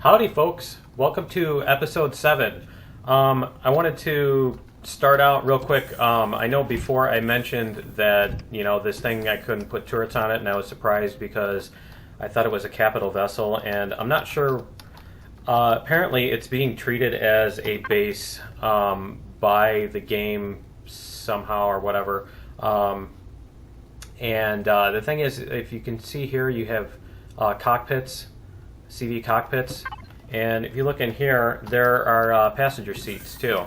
Howdy, folks. Welcome to episode 7. I wanted to start out real quick. I know before I mentioned that, this thing, I couldn't put turrets on it, and I was surprised because I thought it was a capital vessel, and I'm not sure. Apparently, it's being treated as a base by the game somehow or whatever. The thing is, if you can see here, you have cockpits, CV cockpits, and if you look in here, there are passenger seats too.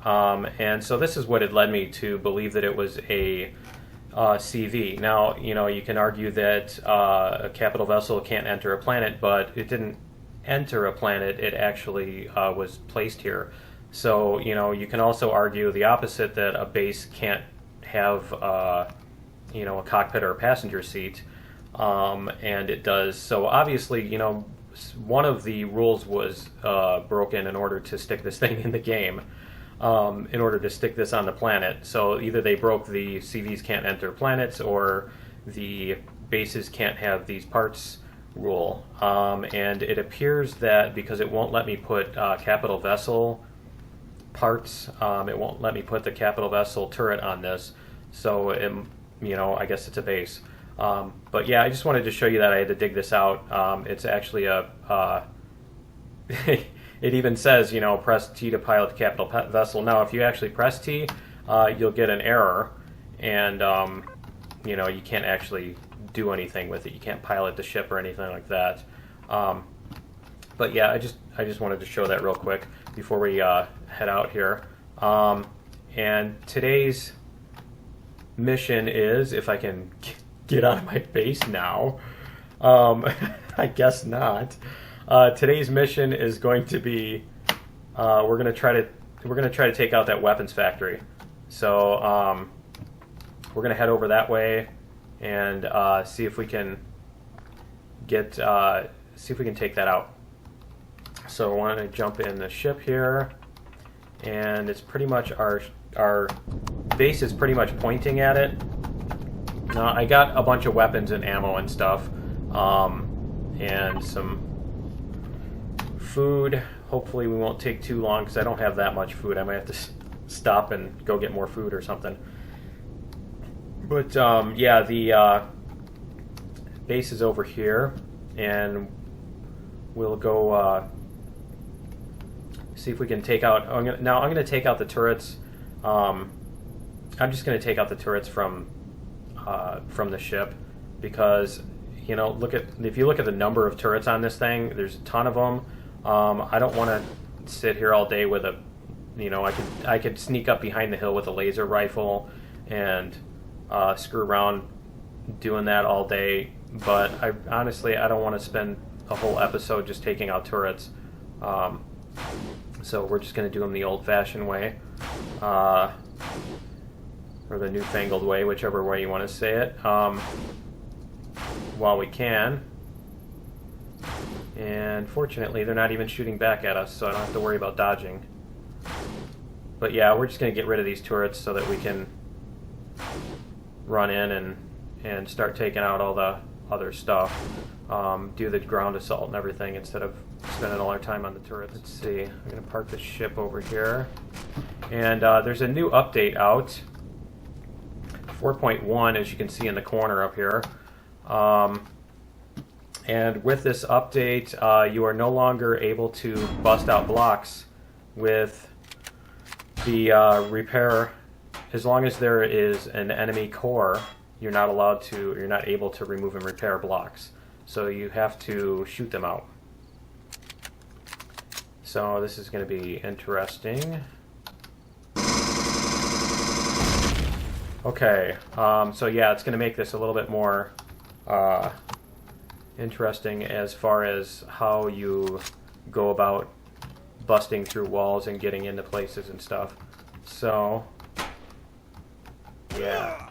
And so this is what had led me to believe that it was a CV. Now, you can argue that a capital vessel can't enter a planet, but it didn't enter a planet, it actually was placed here. So, you can also argue the opposite, that a base can't have, a cockpit or a passenger seat, and it does. So obviously, one of the rules was broken in order to stick this thing in the game, in order to stick this on the planet. So either they broke the CVs can't enter planets, or the bases can't have these parts rule. And it appears that because it won't let me put capital vessel parts, it won't let me put the capital vessel turret on this. So, I guess it's a base. But yeah, I just wanted to show you that I had to dig this out. It's actually it even says, press T to pilot the capital vessel. Now, if you actually press T, you'll get an error, and, you can't actually do anything with it. You can't pilot the ship or anything like that. But yeah, I just wanted to show that real quick before we head out here. And today's mission is, if I can get out of my base now, I guess not. Today's mission is going to be we're going to try to take out that weapons factory. So we're going to head over that way and see if we can take that out. So I want to jump in the ship here, and it's pretty much our base is pretty much pointing at it. I got a bunch of weapons and ammo and stuff, and some food. Hopefully we won't take too long because I don't have that much food. I might have to stop and go get more food or something. But yeah, the base is over here, and we'll go see if we can take out. I'm going to take out the turrets. I'm just going to take out the turrets from the ship, because if you look at the number of turrets on this thing, there's a ton of them. I don't want to sit here all day with I could sneak up behind the hill with a laser rifle and screw around doing that all day, but I don't want to spend a whole episode just taking out turrets. So we're just going to do them the old-fashioned way, or the newfangled way, whichever way you want to say it, while we can. And fortunately, they're not even shooting back at us, so I don't have to worry about dodging. But yeah, we're just going to get rid of these turrets so that we can run in and start taking out all the other stuff, do the ground assault and everything instead of spending all our time on the turrets. Let's see, I'm going to park the ship over here. And there's a new update out, 4.1, as you can see in the corner up here. And with this update, you are no longer able to bust out blocks with the repair. As long as there is an enemy core, you're not able to remove and repair blocks. So you have to shoot them out. So this is going to be interesting. Okay, so yeah, it's going to make this a little bit more interesting as far as how you go about busting through walls and getting into places and stuff. So, yeah.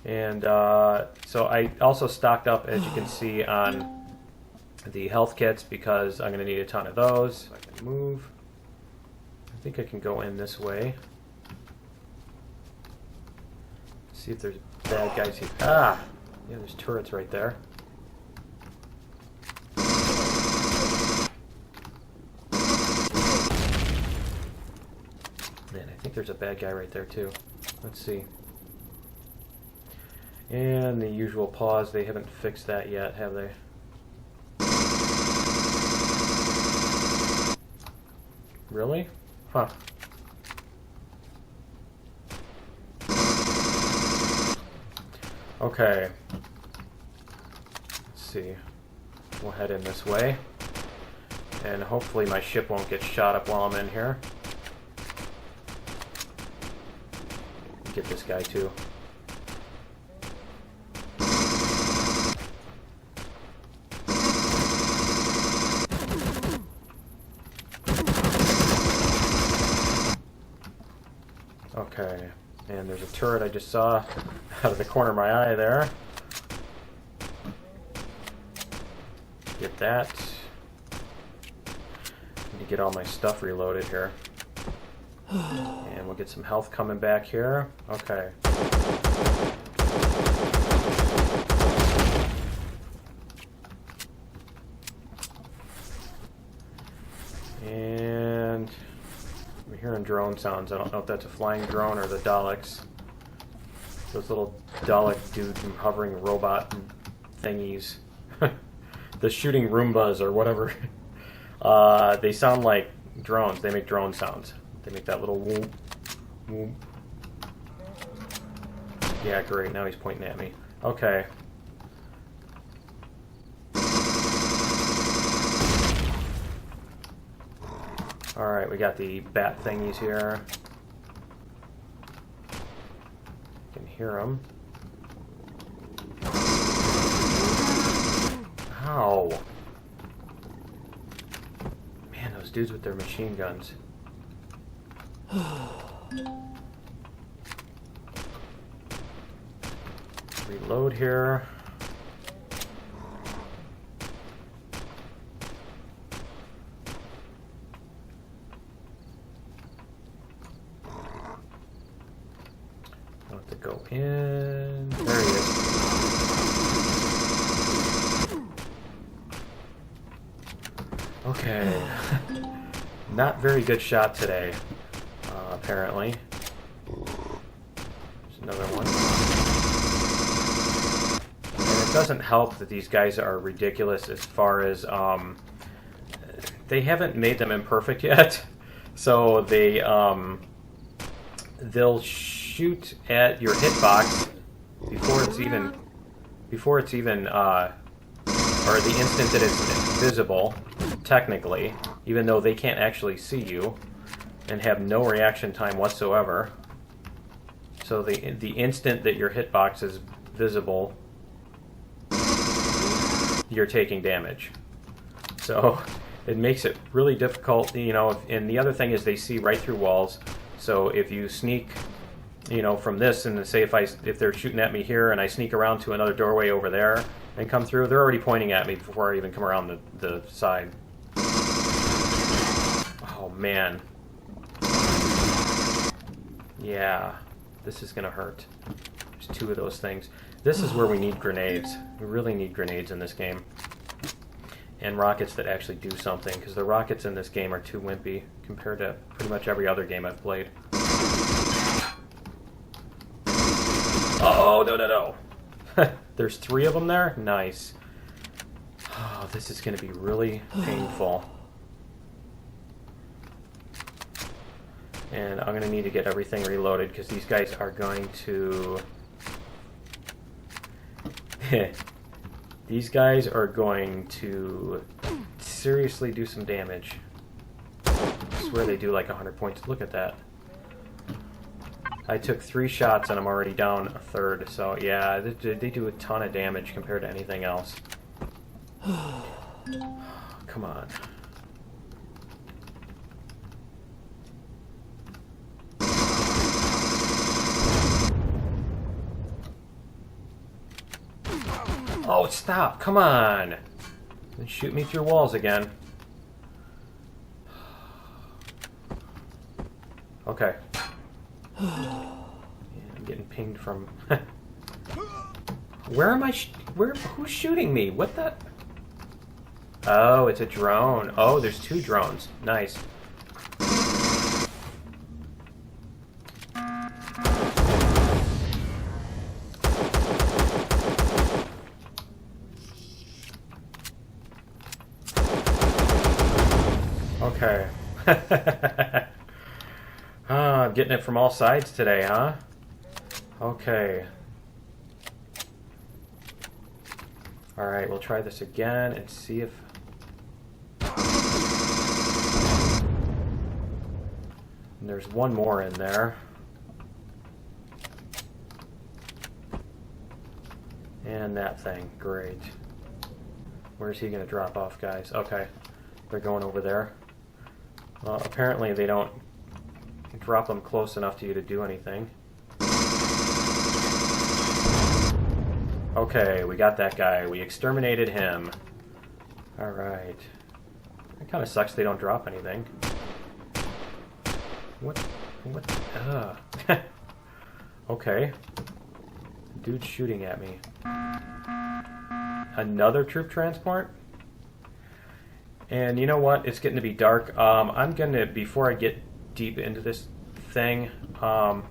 And so I also stocked up, as you can see, on the health kits because I'm going to need a ton of those. So I can move. I think I can go in this way. See if there's bad guys here. Ah! Yeah, there's turrets right there. Man, I think there's a bad guy right there too. Let's see. And the usual pause. They haven't fixed that yet, have they? Really? Huh. Okay. Let's see. We'll head in this way. And hopefully my ship won't get shot up while I'm in here. Get this guy too. Okay, and there's a turret I just saw out of the corner of my eye there. Get that. Need to get all my stuff reloaded here. And we'll get some health coming back here. Okay. And I'm hearing drone sounds. I don't know if that's a flying drone or the Daleks. Those little Dalek dude hovering robot thingies. The shooting Roombas or whatever. They sound like drones. They make drone sounds. They make that little whoop, whoop. Yeah, great. Now he's pointing at me. Okay. Alright, we got the bat thingies here. You can hear them. Ow. Man, those dudes with their machine guns. Reload here. I'll have to go in. There he is. Okay. Not very good shot today. Apparently. There's another one. And it doesn't help that these guys are ridiculous as far as, they haven't made them imperfect yet. So they'll shoot at your hitbox before it's even, or the instant that it's visible, technically, even though they can't actually see you. And have no reaction time whatsoever. So the instant that your hitbox is visible, you're taking damage. So it makes it really difficult, you know. And the other thing is they see right through walls. So if you sneak, you know, from this, and say if they're shooting at me here, and I sneak around to another doorway over there and come through, they're already pointing at me before I even come around the side. Oh man. Yeah, this is gonna hurt. There's two of those things. This is where we need grenades. We really need grenades in this game. And rockets that actually do something, because the rockets in this game are too wimpy compared to pretty much every other game I've played. Oh, no. There's 3 of them there? Nice. Oh, this is gonna be really painful. And I'm going to need to get everything reloaded because these guys are going to... These guys are going to seriously do some damage. I swear they do like 100 points. Look at that. I took 3 shots and I'm already down a third. So yeah, they do a ton of damage compared to anything else. Come on. Oh, stop! Come on! Don't shoot me through walls again. Okay. Yeah, I'm getting pinged from... Where am I? Who's shooting me? What the? Oh, it's a drone. Oh, there's 2 drones. Nice. Okay. I'm getting it from all sides today, huh? Okay. Alright, we'll try this again and see if... And there's one more in there. And that thing. Great. Where's he going to drop off, guys? Okay. They're going over there. Well, apparently they don't drop them close enough to you to do anything. Okay, we got that guy. We exterminated him. Alright. It kind of sucks they don't drop anything. What? Okay. Dude's shooting at me. Another troop transport? And you know what? It's getting to be dark. I'm going to, before I get deep into this thing, I'm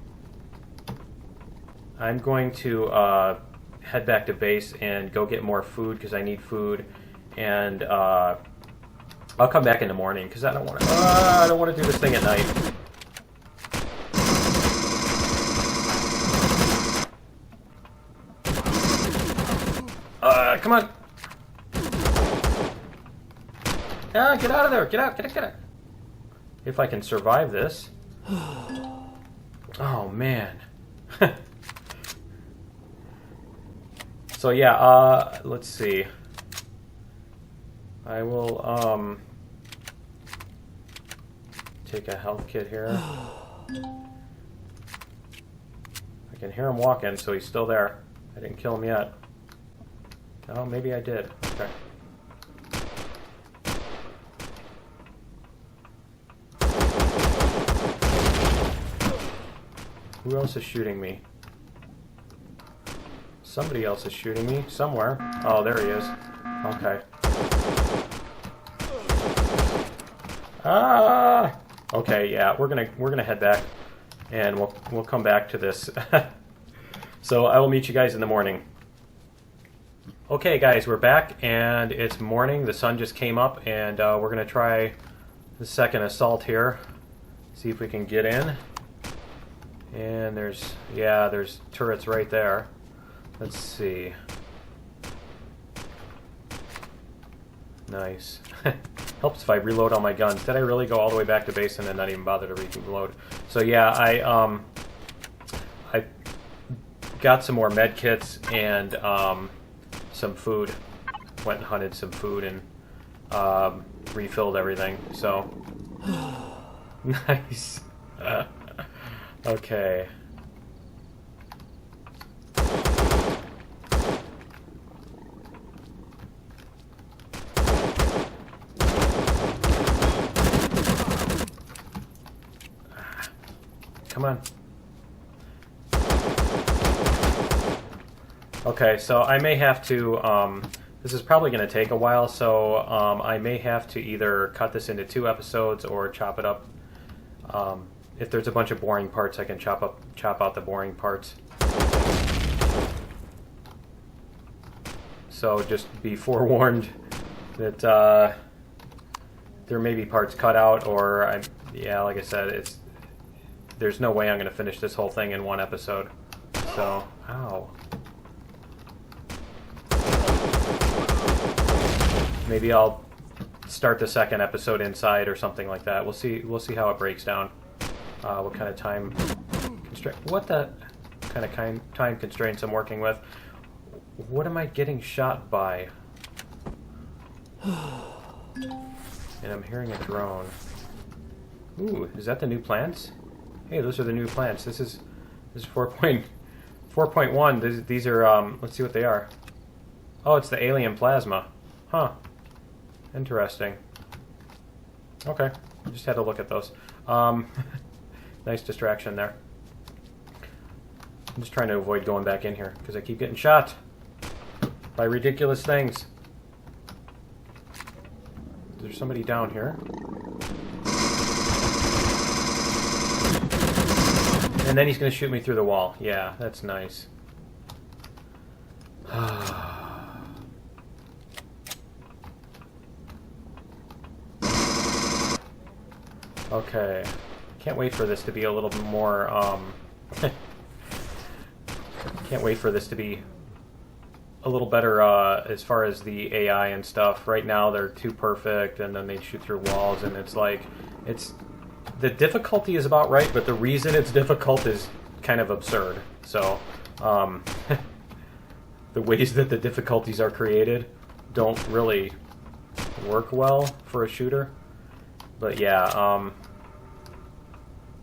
going to head back to base and go get more food because I need food. And I'll come back in the morning because I don't want to do this thing at night. Come on. Ah, get out of there. Get out. If I can survive this. Oh, man. So, yeah, let's see. I will, take a health kit here. I can hear him walking, so he's still there. I didn't kill him yet. Oh, maybe I did. Okay. Who else is shooting me? Somebody else is shooting me somewhere. Oh, there he is. Okay. Ah! Okay, yeah, we're gonna head back, and we'll come back to this. So I will meet you guys in the morning. Okay, guys, we're back, and it's morning. The sun just came up, and we're gonna try the second assault here. See if we can get in. And there's turrets right there. Let's see. Nice. Helps if I reload all my guns. Did I really go all the way back to base and then not even bother to reload? So yeah, I got some more med kits and some food. Went and hunted some food and refilled everything. So nice. Okay. Come on. Okay, so I may have to, this is probably going to take a while, so I may have to either cut this into 2 episodes or chop it up. If there's a bunch of boring parts, I can chop out the boring parts. So just be forewarned that there may be parts cut out, or yeah, like I said, there's no way I'm going to finish this whole thing in 1 episode. So, ow. Maybe I'll start the 2nd episode inside or something like that. We'll see how it breaks down. What kind of time constraint? What the kind of time constraints I'm working with? What am I getting shot by? And I'm hearing a drone. Ooh, is that the new plants? Hey, those are the new plants. This is 4.1. These are let's see what they are. Oh, it's the alien plasma. Huh. Interesting. Okay, I just had to look at those. Nice distraction there. I'm just trying to avoid going back in here because I keep getting shot. by ridiculous things. There's somebody down here. And then he's going to shoot me through the wall. Yeah, that's nice. Okay. Can't wait for this to be a little more, can't wait for this to be a little better as far as the AI and stuff. Right now they're too perfect, and then they shoot through walls, and it's like, the difficulty is about right, but the reason it's difficult is kind of absurd. So, the ways that the difficulties are created don't really work well for a shooter. But yeah,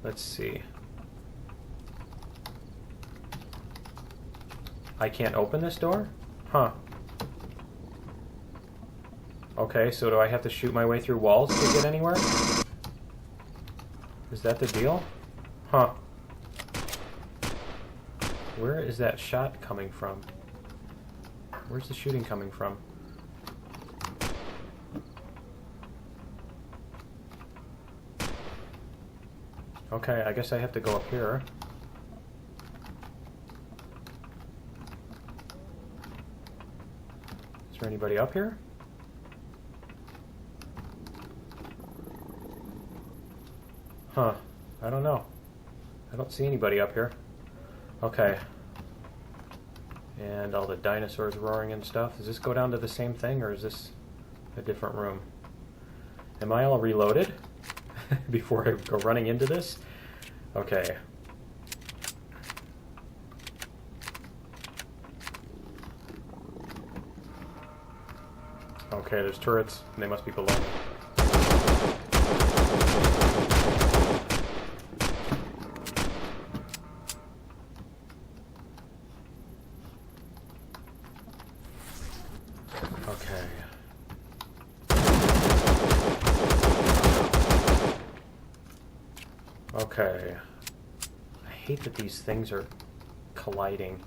let's see. I can't open this door? Huh. Okay, so do I have to shoot my way through walls to get anywhere? Is that the deal? Huh. Where is that shot coming from? Where's the shooting coming from? Okay, I guess I have to go up here. Is there anybody up here? Huh. I don't know. I don't see anybody up here. Okay. And all the dinosaurs roaring and stuff. Does this go down to the same thing, or is this a different room? Am I all reloaded before I go running into this? Okay. Okay, there's turrets, and they must be below me. Okay. Okay. I hate that these things are colliding.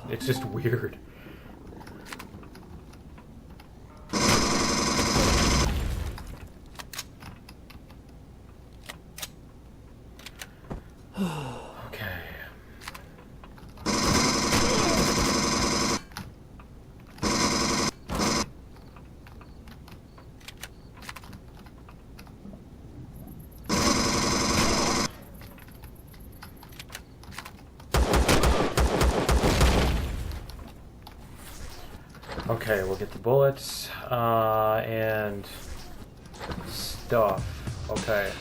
It's just weird. Okay, we'll get the bullets, and stuff. Okay.